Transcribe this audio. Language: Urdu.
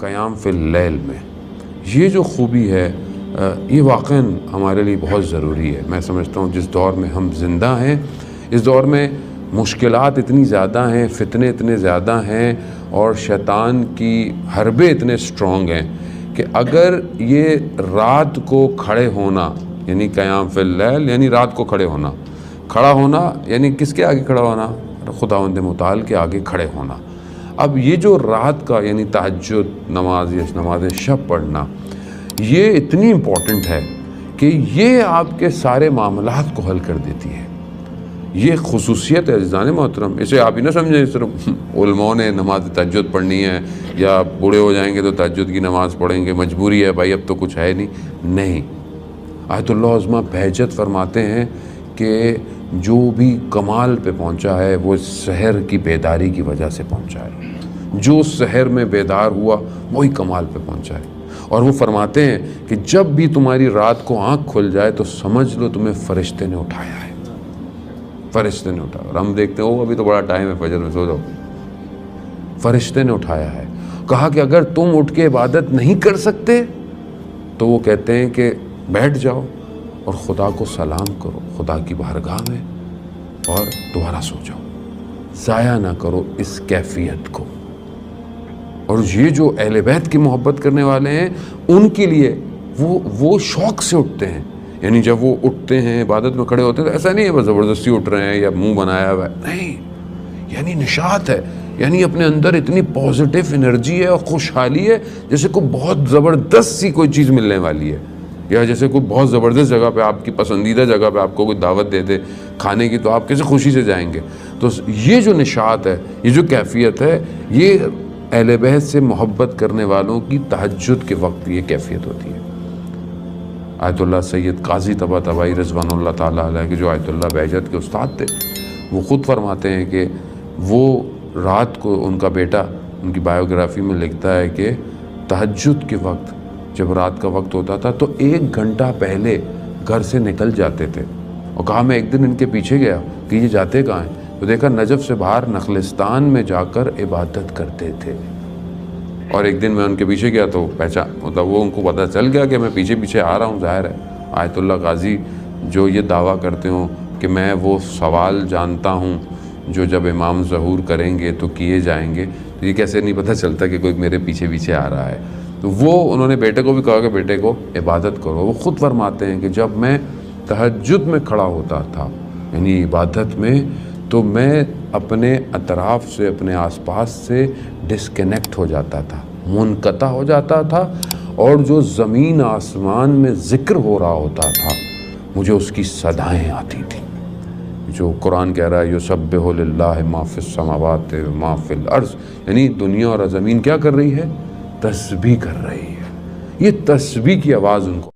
قیام فی اللیل میں یہ جو خوبی ہے یہ واقعاً ہمارے لیے بہت ضروری ہے۔ میں سمجھتا ہوں جس دور میں ہم زندہ ہیں، اس دور میں مشکلات اتنی زیادہ ہیں، فتنے اتنے زیادہ ہیں، اور شیطان کی حربے اتنے سٹرونگ ہیں کہ اگر یہ رات کو کھڑے ہونا، یعنی قیام فی اللیل یعنی رات کو کھڑے ہونا، کھڑا ہونا یعنی کس کے آگے کھڑا ہونا؟ خداوند متعال کے آگے کھڑے ہونا۔ اب یہ جو رات کا یعنی تہجد، نماز شب پڑھنا، یہ اتنی امپورٹنٹ ہے کہ یہ آپ کے سارے معاملات کو حل کر دیتی ہے۔ یہ خصوصیت ہے عزیزان محترم۔ اسے آپ ہی نہ سمجھیں صرف علماء نے نماز تہجد پڑھنی ہے یا بوڑھے ہو جائیں گے تو تہجد کی نماز پڑھیں گے، مجبوری ہے بھائی، اب تو کچھ ہے نہیں۔ آیت اللہ عظمیٰ بہجت فرماتے ہیں کہ جو بھی کمال پہ پہنچا ہے وہ سحر کی بیداری کی وجہ سے پہنچا ہے۔ جو سحر میں بیدار ہوا وہی کمال پہ پہنچا ہے۔ اور وہ فرماتے ہیں کہ جب بھی تمہاری رات کو آنکھ کھل جائے تو سمجھ لو تمہیں فرشتے نے اٹھایا ہے، فرشتے نے اٹھایا۔ اور ہم دیکھتے ہیں ابھی تو بڑا ٹائم ہے، فجر میں سو جاؤ، فرشتے نے اٹھایا ہے۔ کہا کہ اگر تم اٹھ کے عبادت نہیں کر سکتے تو وہ کہتے ہیں کہ بیٹھ جاؤ اور خدا کو سلام کرو خدا کی بارگاہ میں اور دوبارہ سو جاؤ، ضائع نہ کرو اس کیفیت کو۔ اور یہ جو اہل بیت کی محبت کرنے والے ہیں ان کے لیے وہ شوق سے اٹھتے ہیں، یعنی جب وہ اٹھتے ہیں عبادت میں کھڑے ہوتے ہیں تو ایسا نہیں ہے بس زبردستی اٹھ رہے ہیں یا منہ بنایا ہوا ہے، نہیں، یعنی نشاط ہے، یعنی اپنے اندر اتنی پازیٹیو انرجی ہے اور خوشحالی ہے جیسے کوئی بہت زبردست سی کوئی چیز ملنے والی ہے، یا جیسے کوئی بہت زبردست جگہ پہ، آپ کی پسندیدہ جگہ پہ آپ کو کوئی دعوت دے دے کھانے کی تو آپ کیسے خوشی سے جائیں گے۔ تو یہ جو نشاط ہے، یہ جو کیفیت ہے، یہ اہل بیت سے محبت کرنے والوں کی تہجد کے وقت یہ کیفیت ہوتی ہے۔ آیت اللہ سید قاضی طباطبائی رضوان اللہ تعالیٰ علیہ کے جو آیت اللہ بہجت کے استاد تھے، وہ خود فرماتے ہیں کہ وہ رات کو ان کا بیٹا ان کی بایوگرافی میں لکھتا ہے کہ تہجد کے وقت جب رات کا وقت ہوتا تھا تو 1 گھنٹہ پہلے گھر سے نکل جاتے تھے، اور کہا میں ایک دن ان کے پیچھے گیا کہ یہ جاتے کہاں ہیں، تو دیکھا نجف سے باہر نخلستان میں جا کر عبادت کرتے تھے۔ اور ایک دن میں ان کے پیچھے گیا تو مطلب وہ ان کو پتہ چل گیا کہ میں پیچھے پیچھے آ رہا ہوں، ظاہر ہے آیت اللہ قاضی جو یہ دعویٰ کرتے ہوں کہ میں وہ سوال جانتا ہوں جو جب امام ظہور کریں گے تو کیے جائیں گے، تو یہ کیسے نہیں پتہ چلتا کہ کوئی میرے پیچھے پیچھے آ رہا ہے۔ تو وہ انہوں نے بیٹے کو بھی کہا کہ بیٹے کو عبادت کرو۔ وہ خود فرماتے ہیں کہ جب میں تہجد میں کھڑا ہوتا تھا یعنی عبادت میں، تو میں اپنے اطراف سے، اپنے آس پاس سے ڈسکنیکٹ ہو جاتا تھا، منقطع ہو جاتا تھا، اور جو زمین آسمان میں ذکر ہو رہا ہوتا تھا مجھے اس کی صدائیں آتی تھیں، جو قرآن کہہ رہا ہے یسبح للہ ما فی السماوات و ما فی الارض، یعنی دنیا اور زمین کیا کر رہی ہے؟ تسبیح کر رہی ہے۔ یہ تسبیح کی آواز ان کو